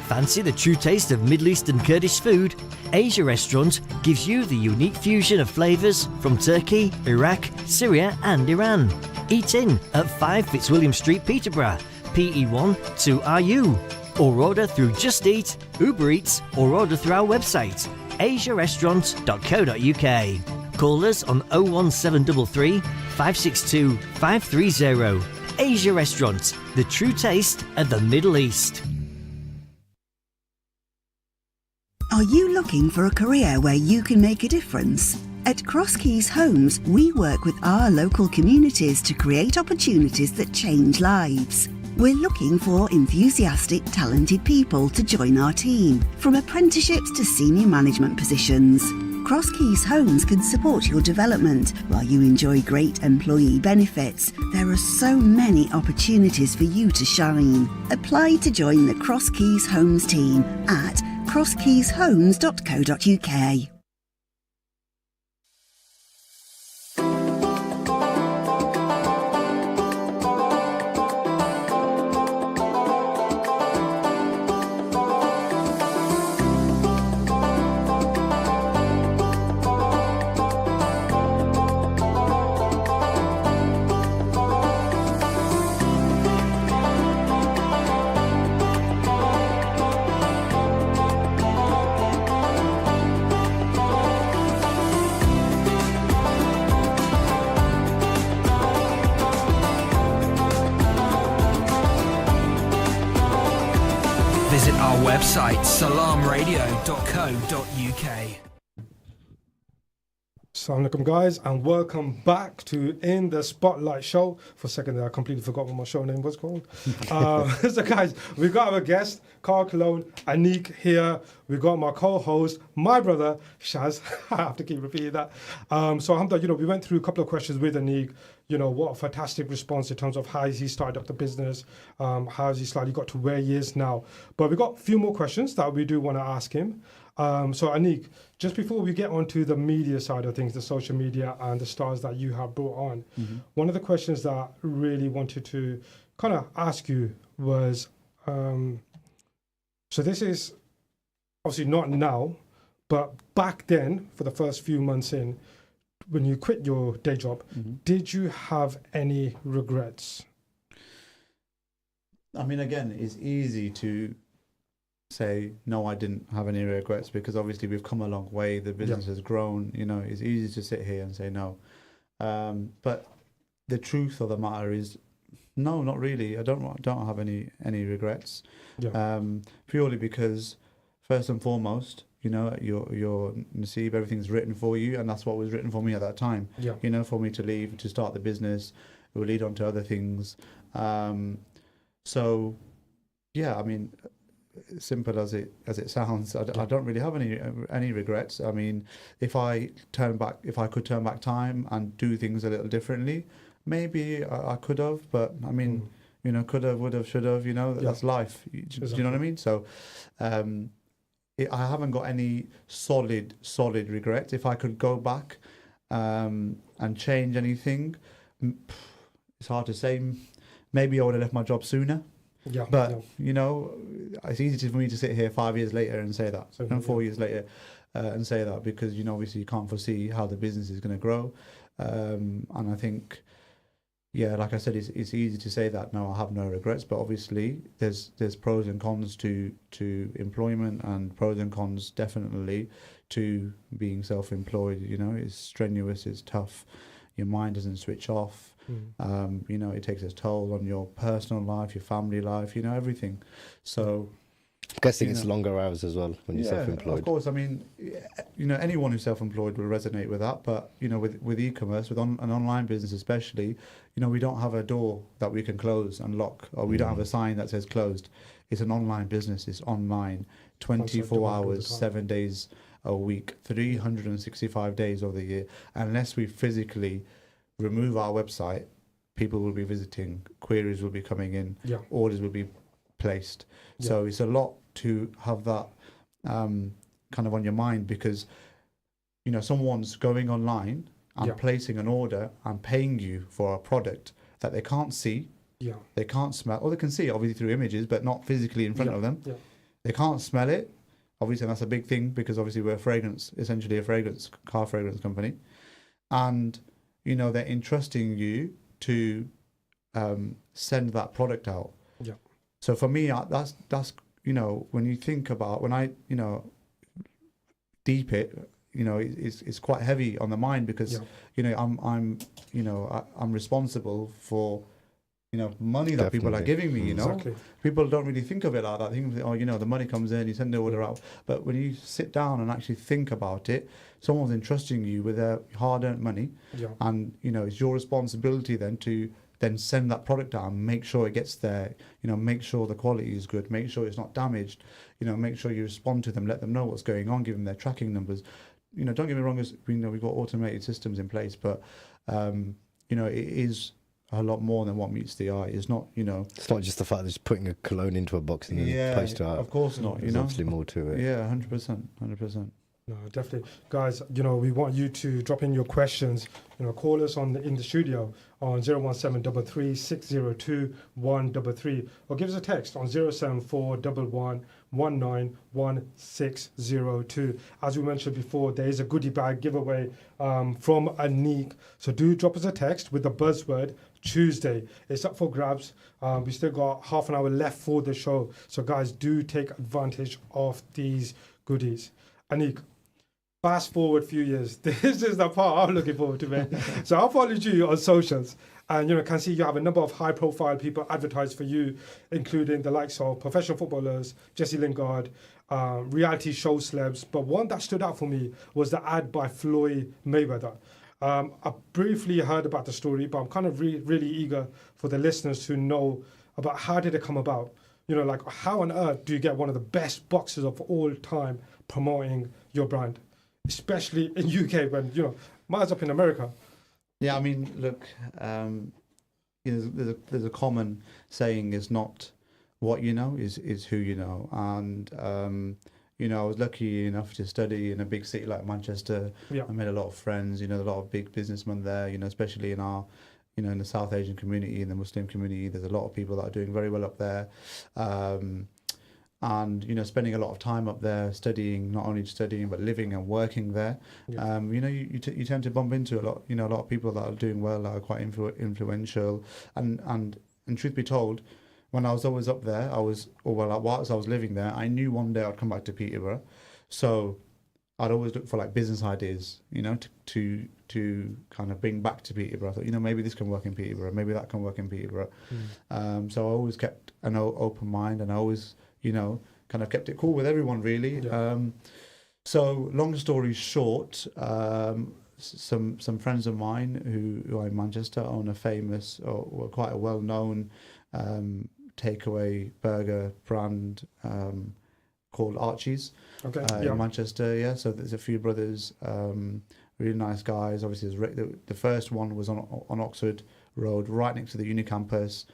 Fancy the true taste of Middle Eastern Kurdish food? Asia Restaurant gives you the unique fusion of flavours from Turkey, Iraq, Syria and Iran. Eat in at 5 Fitzwilliam Street, Peterborough, PE1 2RU. Or order through Just Eat, Uber Eats or order through our website, asiarestaurant.co.uk. Call us on 01733 562 530. Asia Restaurant, the true taste of the Middle East. Are you looking for a career where you can make a difference? At Cross Keys Homes, we work with our local communities to create opportunities that change lives. We're looking for enthusiastic, talented people to join our team, from apprenticeships to senior management positions. Cross Keys Homes can support your development while you enjoy great employee benefits. There are so many opportunities for you to shine. Apply to join the Cross Keys Homes team at crosskeyshomes.co.uk. Visit our website salamradio.co.uk. Assalamu alaikum, guys, and welcome back to In the Spotlight show. For a second there, I completely forgot what my show name was called. So, guys, we got our guest, Cologne, Anik here. We got my co-host, my brother, Shaz. I have to keep repeating that. So, alhamdulillah, we went through a couple of questions with Anik. What a fantastic response in terms of how he started up the business, how has he slightly got to where he is now. But we got a few more questions that we do want to ask him. So Anik, just before we get onto the media side of things, the social media and the stars that you have brought on, one of the questions that I really wanted to kind of ask you was, so this is obviously not now, but back then, for the first few months in, when you quit your day job, did you have any regrets? I mean, again, it's easy to say no, I didn't have any regrets, because obviously we've come a long way, the business has grown. It's easy to sit here and say no, but the truth of the matter is no, not really. I don't have any regrets, purely because first and foremost, your Naseeb, everything's written for you, and that's what was written for me at that time. For me to leave, to start the business, it will lead on to other things. So yeah, I mean, simple as it sounds, I don't really have any regrets. I mean, if I could turn back time and do things a little differently, maybe I could have. But I mean, could have, would have, should have. That's life. Do you know what I mean? So, I haven't got any solid regrets. If I could go back and change anything, it's hard to say. Maybe I would have left my job sooner. But it's easy for me to sit here 5 years later and say that, and 4 years later and say that, because obviously you can't foresee how the business is going to grow, and I think, like I said, it's easy to say that. No, I have no regrets, but obviously there's pros and cons to employment, and pros and cons definitely to being self-employed. It's strenuous, it's tough. Your mind doesn't switch off. It takes its toll on your personal life, your family life, everything. So I'm guessing it's longer hours as well when you're self-employed. Of course. I mean, anyone who's self-employed will resonate with that. But with e-commerce, with an online business especially, we don't have a door that we can close and lock, or we don't have a sign that says closed. It's an online business. It's online, 24 hours, 7 days a week, 365 days of the year. Unless we physically remove our website, people will be visiting, queries will be coming in, orders will be placed. So it's a lot to have that kind of on your mind, because someone's going online and placing an order and paying you for a product that they can't see, they can't smell, or they can see it obviously through images, but not physically in front of them. They can't smell it, obviously, and that's a big thing, because obviously we're essentially a car fragrance company, and they're entrusting you to send that product out. So for me, that's when you think about, when I deep it, it's quite heavy on the mind, because I'm responsible for money that people are giving me. People don't really think of it like that. They think, the money comes in, you send the order out. But when you sit down and actually think about it, someone's entrusting you with their hard-earned money, and it's your responsibility then to send that product out and make sure it gets there. Make sure the quality is good, make sure it's not damaged. Make sure you respond to them, let them know what's going on, give them their tracking numbers. Don't get me wrong, we've got automated systems in place, but it is a lot more than what meets the eye. It's not, It's not just the fact that just putting a cologne into a box and then post it out. Of course not. There's obviously more to it. Yeah, 100%. No, definitely. Guys, we want you to drop in your questions. Call us in the studio on 01733 602 133, or give us a text on 074 11191602. As we mentioned before, there is a goodie bag giveaway from Anik. So do drop us a text with the buzzword Tuesday. It's up for grabs. We still got half an hour left for the show. So guys, do take advantage of these goodies. Anik, fast forward a few years. This is the part I'm looking forward to, man. So I followed you on socials, And, can see you have a number of high-profile people advertise for you, including the likes of professional footballers, Jesse Lingard, reality show celebs. But one that stood out for me was the ad by Floyd Mayweather. I briefly heard about the story, but I'm kind of really eager for the listeners to know about how did it come about. Like how on earth do you get one of the best boxers of all time promoting your brand, especially in UK when, miles up in America. Yeah, I mean, look, there's a common saying is not what you know, is who you know. And, I was lucky enough to study in a big city like Manchester. Yeah. I made a lot of friends, a lot of big businessmen there, especially in our, in the South Asian community, in the Muslim community. There's a lot of people that are doing very well up there. And, spending a lot of time up there studying, not only studying, but living and working there. Yeah. You tend to bump into a lot of people that are doing well, that are quite influential. And truth be told, when I was always up there, whilst I was living there, I knew one day I'd come back to Peterborough. So I'd always look for like business ideas, to kind of bring back to Peterborough. I thought, maybe this can work in Peterborough, maybe that can work in Peterborough. So I always kept an open mind, and I always, kind of kept it cool with everyone, really. Yeah. So long story short, some friends of mine who are in Manchester own a famous, or quite a well-known takeaway burger brand called Archie's. Okay. In Manchester. Yeah, so there's a few brothers, really nice guys. Obviously, the first one was on Oxford Road, right next to the uni campus,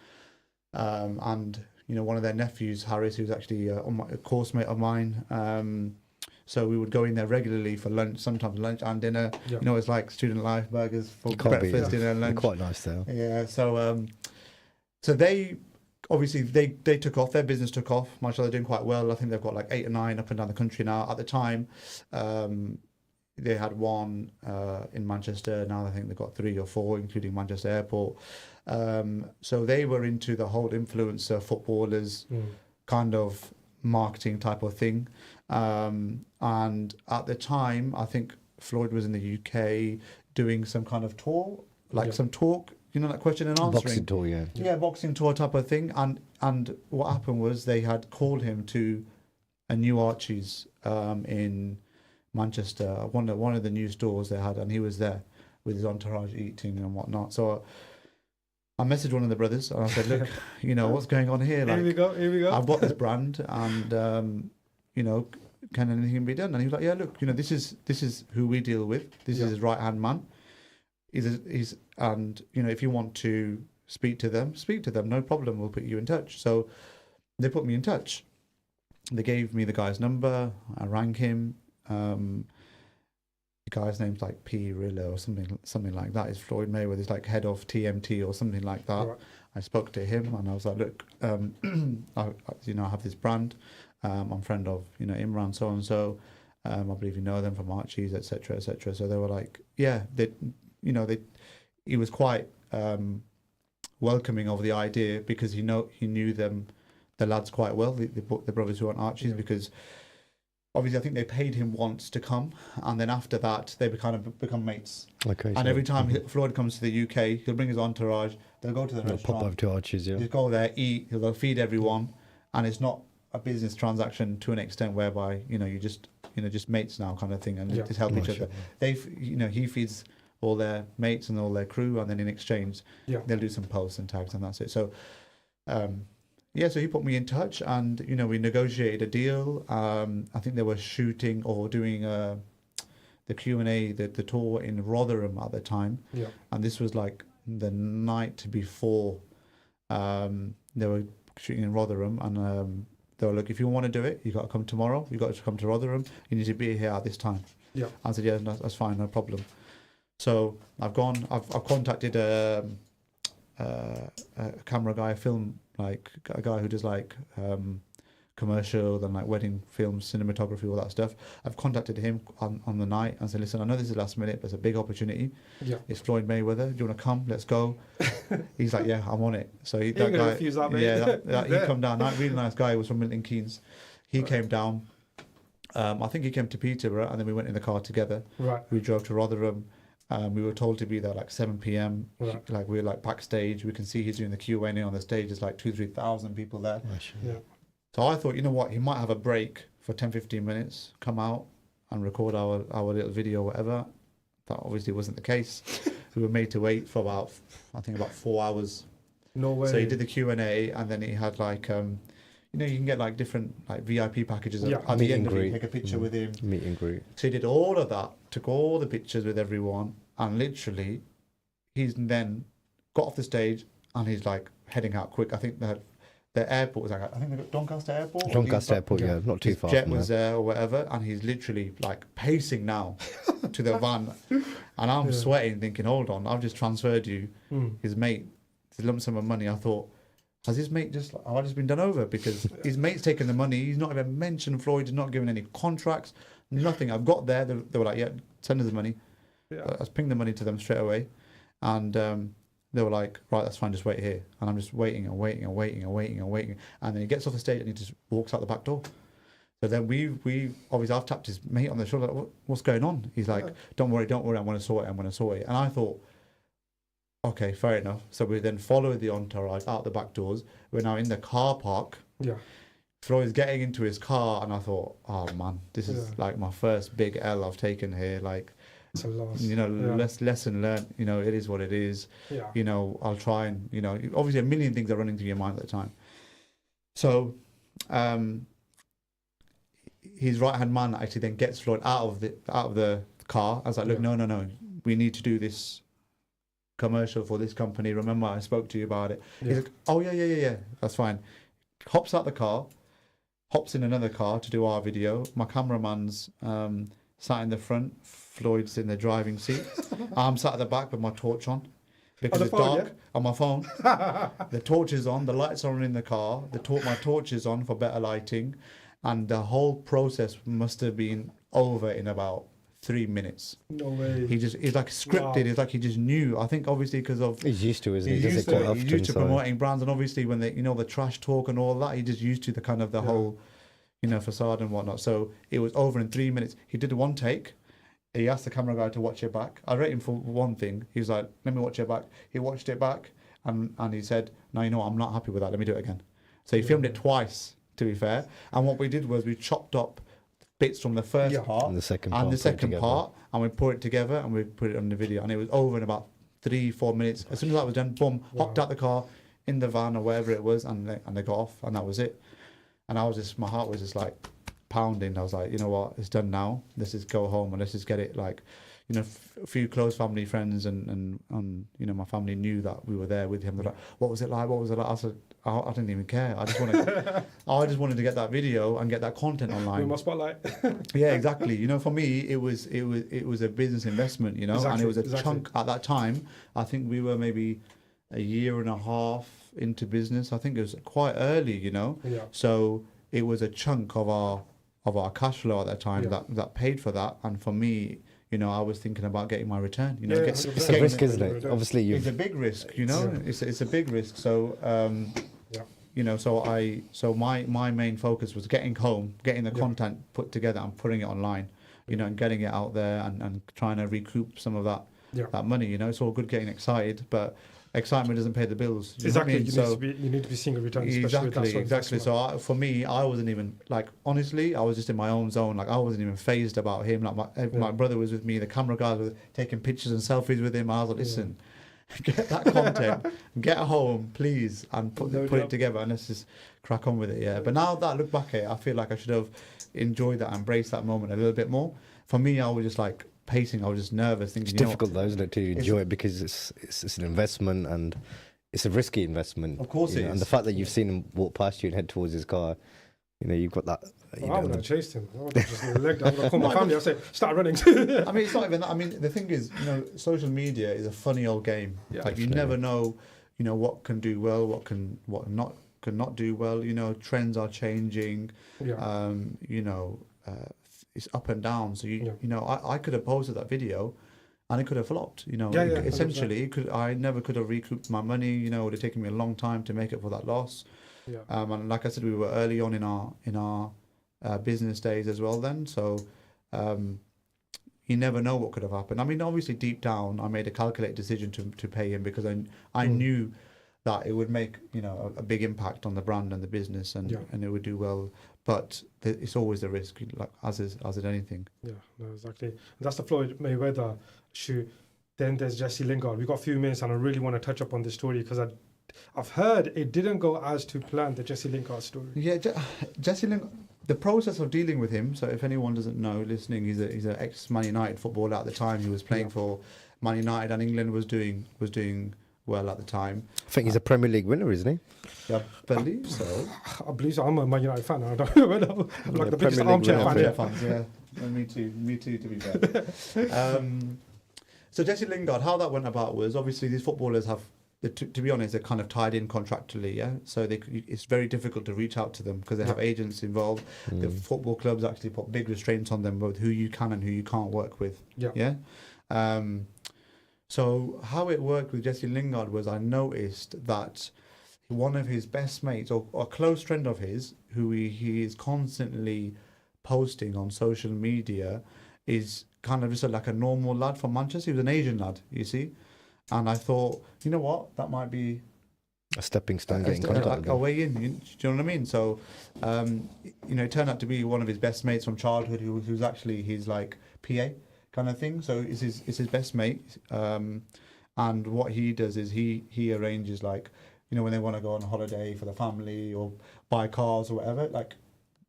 and one of their nephews, Harris, who's actually a course mate of mine. So we would go in there regularly for lunch, sometimes lunch and dinner. Yeah. It's like student life, burgers for breakfast, dinner, and lunch. They're quite nice there. Yeah. So they obviously they took off. Their business took off. Mashallah, they're doing quite well. I think they've got like 8 or 9 up and down the country now. At the time, they had one in Manchester. Now I think they've got 3 or 4, including Manchester Airport. So they were into the whole influencer footballers kind of marketing type of thing. And at the time, I think Floyd was in the UK doing some kind of tour, some talk, like question and answering. Boxing tour, yeah. Yeah, boxing tour type of thing. And what happened was they had called him to a new Archie's in Manchester, one of the new stores they had, and he was there with his entourage eating and whatnot. So I messaged one of the brothers and I said, look, what's going on here? Like, Here we go. I've got this brand and, can anything be done? And he was like, yeah, look, this is who we deal with. This is his right-hand man. And, if you want to speak to them, no problem. We'll put you in touch. So they put me in touch. They gave me the guy's number. I rang him. The guy's name's like P. Rilla or something like that. Is Floyd Mayweather. He's like head of TMT or something like that. Right. I spoke to him and I was like, look, I have this brand. I'm a friend of, Imran, so and so. I believe you know them from Archie's, etc., etc. So they were like, yeah, he was quite welcoming of the idea because he knew them, the lads, quite well, the brothers who are on Archie's, because obviously I think they paid him once to come, and then after that they become mates. Okay. And every time Floyd comes to the UK, he'll bring his entourage. They'll go to the restaurant. Pop over to Archie's, yeah. Just go there, eat. He'll feed everyone, and it's not a business transaction to an extent whereby you just mates now kind of thing, and just help each other. He feeds all their mates and all their crew, and then in exchange they'll do some posts and tags, and that's it. So so he put me in touch, and we negotiated a deal. I think they were shooting or doing the Q&A, the tour in Rotherham at the time, and this was like the night before. They were shooting in Rotherham, and they were like, if you want to do it, you got to come tomorrow. You got to come to Rotherham. You need to be here at this time. Yeah. I said, yeah, that's fine, no problem. So I've gone. I've contacted a camera guy, a guy who does commercial and wedding films, cinematography, all that stuff. I've contacted him on the night and said, listen, I know this is last minute, but it's a big opportunity. Yeah. It's Floyd Mayweather. Do you want to come? Let's go. He's like, yeah, I'm on it. So that guy, refuse that, mate. Yeah, he come down. Really nice guy. He was from Milton Keynes. He came down. I think he came to Peterborough, and then we went in the car together. Right. We drove to Rotherham. We were told to be there like 7 p.m. Right. Like we were like backstage. We can see he's doing the Q&A on the stage. There's like 2,000-3,000 people there. Yeah. So I thought, you know what, he might have a break for 10-15 minutes, come out and record our little video or whatever. That obviously wasn't the case. We were made to wait for about 4 hours. No way. So he did the Q&A, and then he had like, you know, you can get like different like VIP packages. Yeah. At Meet the end and of it, greet. take a picture with him. Meet and greet. So he did all of that, took all the pictures with everyone, and literally, he's then got off the stage and he's like heading out quick. I think that the airport was like, I think they got Doncaster Airport. Doncaster Airport, yeah, not too his far jet from was there or whatever, and he's literally like pacing now to the van, and I'm sweating, thinking, hold on, I've just transferred you, his mate, the lump sum of money. I thought, has his mate have I just been done over? Because his mate's taken the money. He's not even mentioned Floyd. He's not given any contracts, nothing. I've got there. They were like, yeah, send us the money. I was pinged the money to them straight away, and they were like, right, that's fine, just wait here. And I'm just waiting and waiting and waiting and waiting and waiting. And then he gets off the stage and he just walks out the back door. So then we obviously, I've tapped his mate on the shoulder, like, what's going on? He's like, don't worry, I'm going to sort it. And I thought, okay, fair enough. So we then followed the entourage out the back doors. We're now in the car park. Yeah. Floyd's getting into his car, and I thought, oh man, this is like my first big L I've taken here. Like, it's a loss. you know, lesson learned. You know, it is what it is. Yeah. You know, I'll try and, you know, obviously a million things are running through your mind at the time. So, his right hand man actually then gets Floyd out of the car. I was like, look, no, we need to do this commercial for this company. Remember, I spoke to you about it. He's like, oh yeah, that's fine. Hops out the car, hops in another car to do our video. My cameraman's sat in the front, Floyd's in the driving seat. I'm sat at the back with my torch on because it's dark on my phone. The torch is on, the lights are on in the car, my torch is on for better lighting, and the whole process must have been over in about 3 minutes. No way. He's like scripted. Wow. It's like he just knew. I think obviously because of he's used to, isn't he? He's used to promoting brands, and obviously when they, you know, the trash talk and all that, he just used to the kind of the whole, you know, facade and whatnot. So it was over in 3 minutes. He did one take. He asked the camera guy to watch it back. I rate him for one thing. He was like, let me watch it back. He watched it back, and he said, no, you know what, I'm not happy with that. Let me do it again. So he filmed it twice, to be fair. And what we did was we chopped up bits from the first part and the second part, and we put it together and we put it on the video, and it was over in about 3-4 minutes. As soon as that was done, boom, hopped out the car, in the van or wherever it was, and they got off, and that was it. And my heart was just like pounding. I was like, you know what, it's done now. Let's just go home and let's just get it. Like, you know, a few close family friends and you know, my family knew that we were there with him. They're like, what was it like? I said, I didn't even care. I just wanted to get that video and get that content online. With my spotlight. Yeah, exactly. You know, for me, it was a business investment. You know, and it was a chunk at that time. I think we were maybe a year and a half into business. I think it was quite early. You know, so it was a chunk of our cash flow at that time that paid for that. And for me, you know, I was thinking about getting my return. You know, it's a risk, isn't it? Obviously, it's a big risk. You know, it's a big risk. So, you know, so my main focus was getting home, getting the content put together, and putting it online. You know, and getting it out there and trying to recoup some of that money. You know, it's all good getting excited, but excitement doesn't pay the bills. Exactly. You need to be seeing a return. Exactly. So for me, I wasn't even, like, honestly, I was just in my own zone. Like, I wasn't even phased about him. Like, my brother was with me. The camera guys were taking pictures and selfies with him. I was like, listen, get that content, get home, please, and put it together, and let's just crack on with it. Yeah. But now that I look back at it, I feel like I should have enjoyed that, embraced that moment a little bit more. For me, I was just like pacing. I was just nervous, thinking, it's difficult though, isn't it, to enjoy it, because it's an investment, and it's a risky investment. Of course it is. And the fact that you've seen him walk past you and head towards his car, you know, you've got that. I would have chased him. I would have just legged him. I would have called my family. I say, start running. I mean, it's not even that. I mean, the thing is, you know, social media is a funny old game. Yeah, like, you never know, you know, what can do well, what cannot do well. You know, trends are changing. Yeah. You know, it's up and down. So you know, I could have posted that video, and it could have flopped. You know, essentially, I never could have recouped my money. You know, it would have taken me a long time to make up for that loss. Yeah. And like I said, we were early on in our business days as well then. So, you never know what could have happened. I mean, obviously deep down, I made a calculated decision to pay him because I knew that it would make, you know, a big impact on the brand and the business, and it would do well. But it's always a risk, like as in anything. Yeah, no, exactly. That's the Floyd Mayweather shoot. Then there's Jesse Lingard. We've got a few minutes, and I really want to touch up on this story because I've heard it didn't go as to plan, the Jesse Lingard story. Yeah, Jesse Lingard. The process of dealing with him. So if anyone doesn't know, listening, he's an ex-Man United footballer at the time. He was playing for Man United, and England was doing well at the time. I think he's a Premier League winner, isn't he? I believe so. I believe so. I'm a Man United fan. I don't know. I'm like the biggest armchair fan. Yeah, me too. To be fair. So Jesse Lingard, how that went about was obviously these footballers have. To be honest, they're kind of tied in contractually, yeah. So it's very difficult to reach out to them because they have agents involved. The football clubs actually put big restraints on them, both who you can and who you can't work with. Yeah. So how it worked with Jesse Lingard was I noticed that one of his best mates, or a close friend of his, who he is constantly posting on social media, is kind of just like a normal lad from Manchester. He was an Asian lad, you see. And I thought, you know what, that might be a stepping stone, getting contact, a way in. Do you know what I mean? So, you know, it turned out to be one of his best mates from childhood, who's actually his like PA kind of thing. So it's his best mate. And what he does is he arranges, like, you know, when they want to go on holiday for the family or buy cars or whatever, like.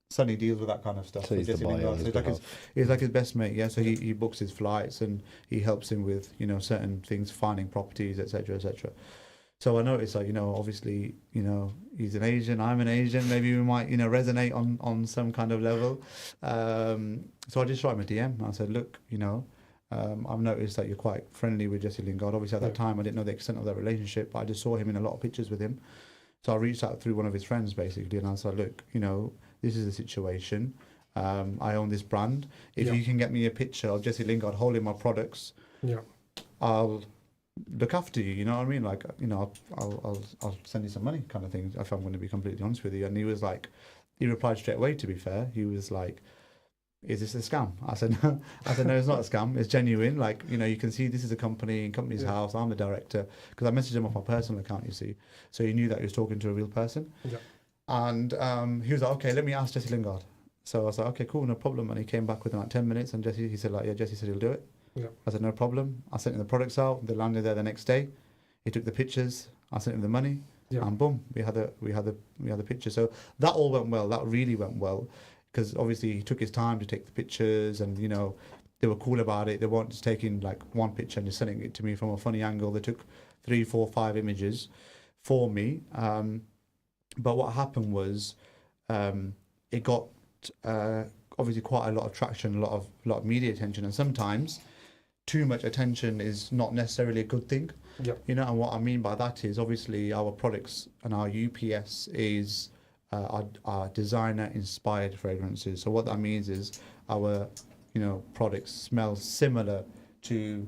Sonny deals with that kind of stuff. So he's like his best mate, yeah. So he books his flights and he helps him with, you know, certain things, finding properties, etc., etc. So I noticed, like, you know, obviously, you know, he's an Asian, I'm an Asian. Maybe we might, you know, resonate on some kind of level. So I just shot him a DM. I said, look, you know, I've noticed that you're quite friendly with Jesse Lingard. Obviously, at that time, I didn't know the extent of that relationship, but I just saw him in a lot of pictures with him. So I reached out through one of his friends, basically, and I said, look, you know, this is the situation. I own this brand. If you can get me a picture of Jesse Lingard holding my products, I'll look after you. You know what I mean? Like, you know, I'll send you some money, kind of thing. If I'm going to be completely honest with you. And he was like, he replied straight away. To be fair, he was like, "Is this a scam?" I said, "No." I said, "No, it's not a scam. It's genuine. Like, you know, you can see this is a company's house. I'm the director." Because I messaged him off my personal account, you see, so he knew that he was talking to a real person. And he was like, okay, let me ask Jesse Lingard. So I was like, okay, cool, no problem. And he came back within like 10 minutes, and he said, like, yeah, Jesse said he'll do it. I said, no problem. I sent him the products out. They landed there the next day. He took the pictures. I sent him the money, and boom, we had the picture. So that all went well. That really went well, because obviously he took his time to take the pictures, and, you know, they were cool about it. They weren't just taking like one picture and just sending it to me from a funny angle. They took 3, 4, 5 images for me. But what happened was, it got obviously quite a lot of traction, a lot of media attention, and sometimes too much attention is not necessarily a good thing. You know, and what I mean by that is obviously our products and our UPS is our designer inspired fragrances. So what that means is our, you know, products smell similar to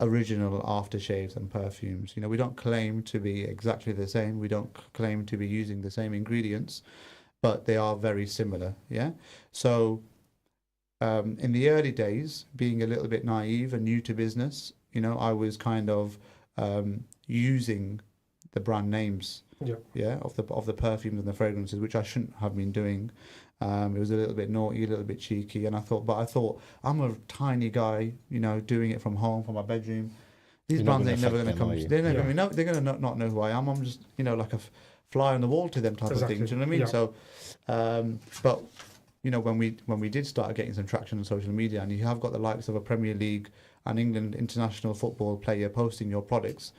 original aftershaves and perfumes. You know, we don't claim to be exactly the same. We don't claim to be using the same ingredients, but they are very similar. Yeah. So in the early days, being a little bit naive and new to business, you know, I was kind of using the brand names of the perfumes and the fragrances, which I shouldn't have been doing. It was a little bit naughty, a little bit cheeky, and I thought I'm a tiny guy, you know, doing it from home, from my bedroom. These brands ain't never going to come. They're never going to. They're going to not know who I am. I'm just, you know, like a fly on the wall to them type of things. You know what I mean? So, but you know, when we did start getting some traction on social media, and you have got the likes of a Premier League and England international football player posting your products,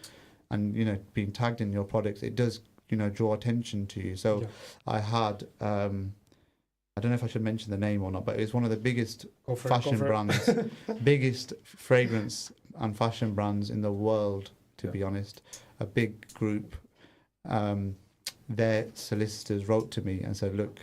and, you know, being tagged in your products, it does, you know, draw attention to you. So I had. I don't know if I should mention the name or not, but it's one of the biggest fashion brands, biggest fragrance and fashion brands in the world, to be honest. A big group, their solicitors wrote to me and said, look,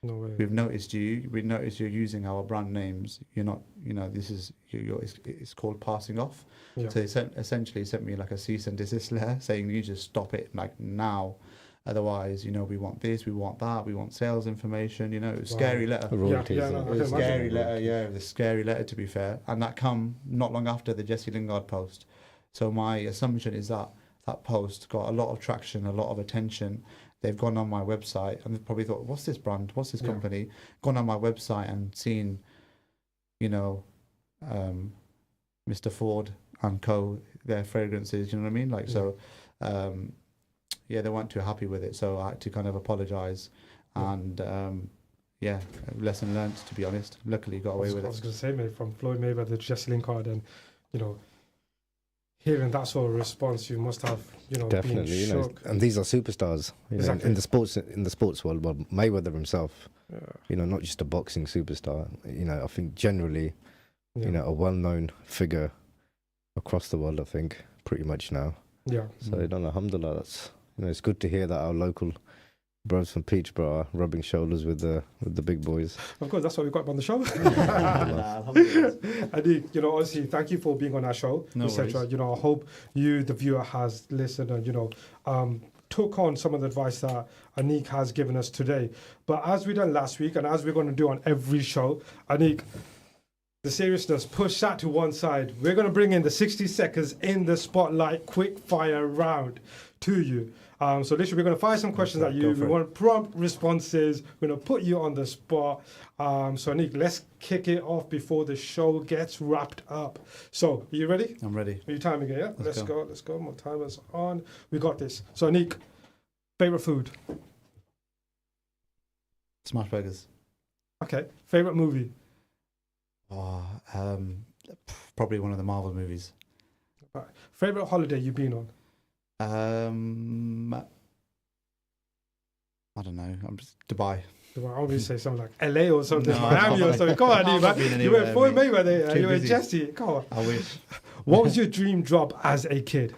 we've noticed you're using our brand names. You're not, you know, this is, it's called passing off. So they essentially sent me like a cease and desist letter saying, you just stop it like now. Otherwise, we want this, we want that, we want sales information. It was a scary letter. Royalties. Yeah, no, It was a I can scary imagine. letter, yeah. It was a scary letter, to be fair. And that come not long after the Jesse Lingard post. So my assumption is that that post got a lot of traction, a lot of attention. They've gone on my website and they've probably thought, what's this brand? What's this company? Gone on my website and seen, Mr. Ford and Co., their fragrances, you know what I mean? Like, so, they weren't too happy with it. So I had to kind of apologize. And, lesson learned, to be honest. Luckily got away with I was it. going to say, mate, from Floyd Mayweather to Jesse Lingard, and, hearing that sort of response, you must have, Definitely, been shook. and these are superstars Exactly. in the sports world. Well, Mayweather himself, not just a boxing superstar. I think generally, a well-known figure across the world. I think pretty much now. Yeah. So alhamdulillah, that's it's good to hear that our local bros from Peterborough are rubbing shoulders with the big boys. Of course, that's what we've got on the show. Alhamdulillah. Adi, honestly, thank you for being on our show, No etc. worries. I hope you, the viewer, has listened and, took on some of the advice that Anik has given us today. But as we done last week, and as we're going to do on every show, Anik, the seriousness, push that to one side. We're going to bring in the 60 seconds in the spotlight quick fire round to you. So literally, we're going to fire some questions at you. We want prompt responses. We're going to put you on the spot. So Anik, let's kick it off before the show gets wrapped up. So, are you ready? I'm ready. Are you timing it? Yeah. Let's go. Let's go. My timer's on. We got this. So Anik, favorite food? Smash burgers. Okay. Favorite movie? Probably one of the Marvel movies. Right. Favorite holiday you've been on? I don't know. I'm just Dubai. I always say something like LA or something, No, Miami or something. Come on, I'm not being man. You went anywhere, Floyd mate. Mayweather. Too You went busy. Jesse. Come on. I wish. What was your dream job as a kid?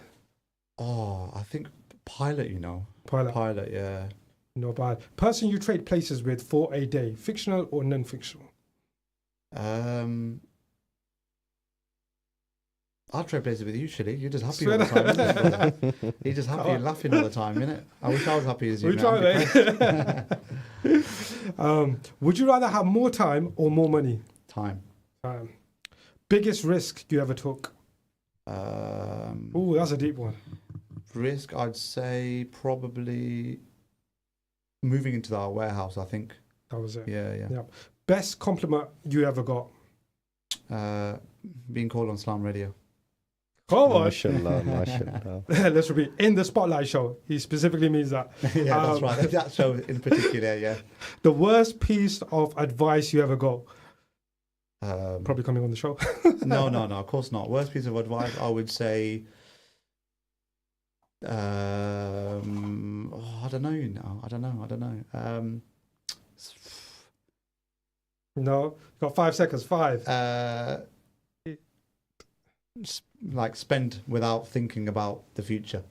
I think pilot. Pilot. Yeah. Not bad. Person you trade places with for a day, fictional or non-fictional? I'll trade places with you, Shilly. You're just happy Swear all the time, to- isn't it? You're just happy and laughing all the time, innit? I wish I was happy as you. We mate. try, I'm depressed. Would you rather have more time or more money? Time. Biggest risk you ever took? That's a deep one. Risk, I'd say probably moving into our warehouse, I think. That was it. Yeah. Best compliment you ever got? Being called on Slam Radio. Come on. Mashallah. Let's repeat. In the Spotlight show. He specifically means that. Yeah, that's right. That show in particular, yeah. The worst piece of advice you ever got? Probably coming on the show. No, of course not. Worst piece of advice, I would say, I don't know. No. Got 5 seconds. 5. Spend without thinking about the future.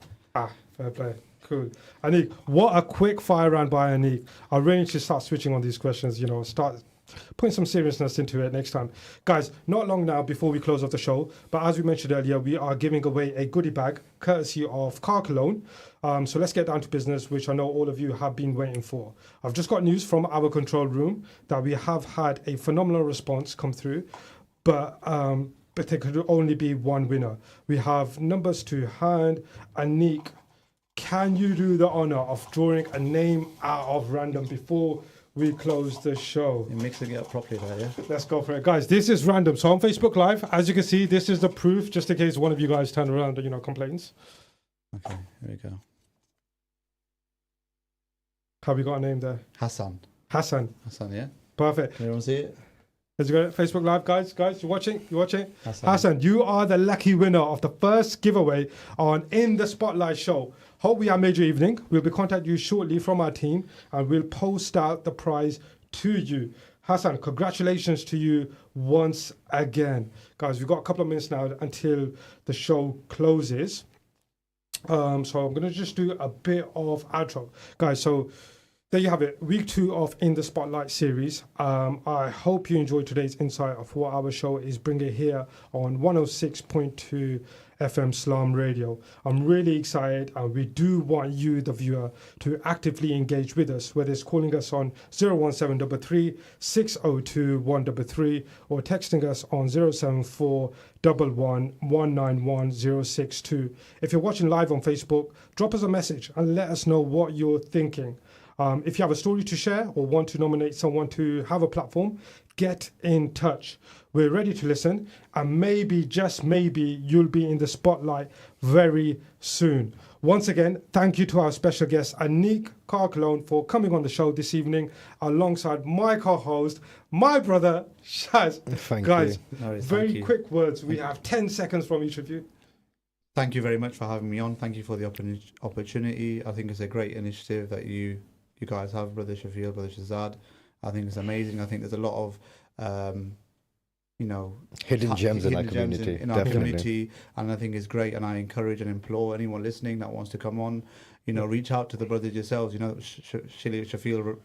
Fair play. Cool. Anik, what a quick fire round by Anik. I really need to start switching on these questions, start putting some seriousness into it next time. Guys, not long now before we close off the show, but as we mentioned earlier, we are giving away a goodie bag courtesy of Car Cologne. So let's get down to business, which I know all of you have been waiting for. I've just got news from our control room that we have had a phenomenal response come through, but there could only be one winner. We have numbers to hand. Anik, can you do the honor of drawing a name out of random before we close the show? You're mixing it up properly there, yeah? Let's go for it. Guys, this is random. So on Facebook Live, as you can see, this is the proof, just in case one of you guys turn around and, complains. Okay, here we go. Have we got a name there? Hassan, yeah? Perfect. Everyone see it? Let's go. Facebook Live, guys, you're watching? Hassan. Hassan, you are the lucky winner of the first giveaway on In the Spotlight show. Hope we have made your evening. We'll be contacting you shortly from our team and we'll post out the prize to you. Hassan, congratulations to you once again. Guys, we've got a couple of minutes now until the show closes. So I'm going to just do a bit of outro. Guys, so there you have it, week 2 of In the Spotlight series. I hope you enjoyed today's insight of what our show is bringing here on 106.2 FM Slam Radio. I'm really excited, and we do want you, the viewer, to actively engage with us, whether it's calling us on 01733 602 133 or texting us on 074 111 If you're watching live on Facebook, drop us a message and let us know what you're thinking. If you have a story to share or want to nominate someone to have a platform, get in touch. We're ready to listen, and maybe, just maybe, you'll be in the spotlight very soon. Once again, thank you to our special guest, Anik Cologne, for coming on the show this evening alongside my co-host, my brother, Shaz. Thank Guys, you. No worries, very thank you. quick words. We have 10 seconds from each of you. Thank you very much for having me on. Thank you for the opportunity. I think it's a great initiative that you guys have, Brother Shafeel, Brother Shazad. I think it's amazing. I think there's a lot of, Hidden gems in our hidden gems community. in our Definitely. community, and I think it's great. And I encourage and implore anyone listening that wants to come on, reach out to the brothers yourselves. Shafeel,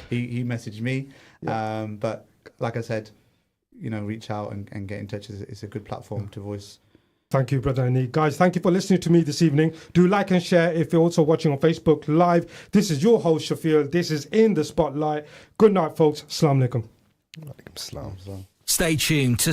he messaged me, but like I said, reach out and get in touch. It's a good platform to voice. Thank you, Brother Anik. Guys, thank you for listening to me this evening. Do like and share if you're also watching on Facebook Live. This is your host, Shafeel. This is In the Spotlight. Good night, folks. Assalamu alaikum. Alaikum salam. Stay tuned to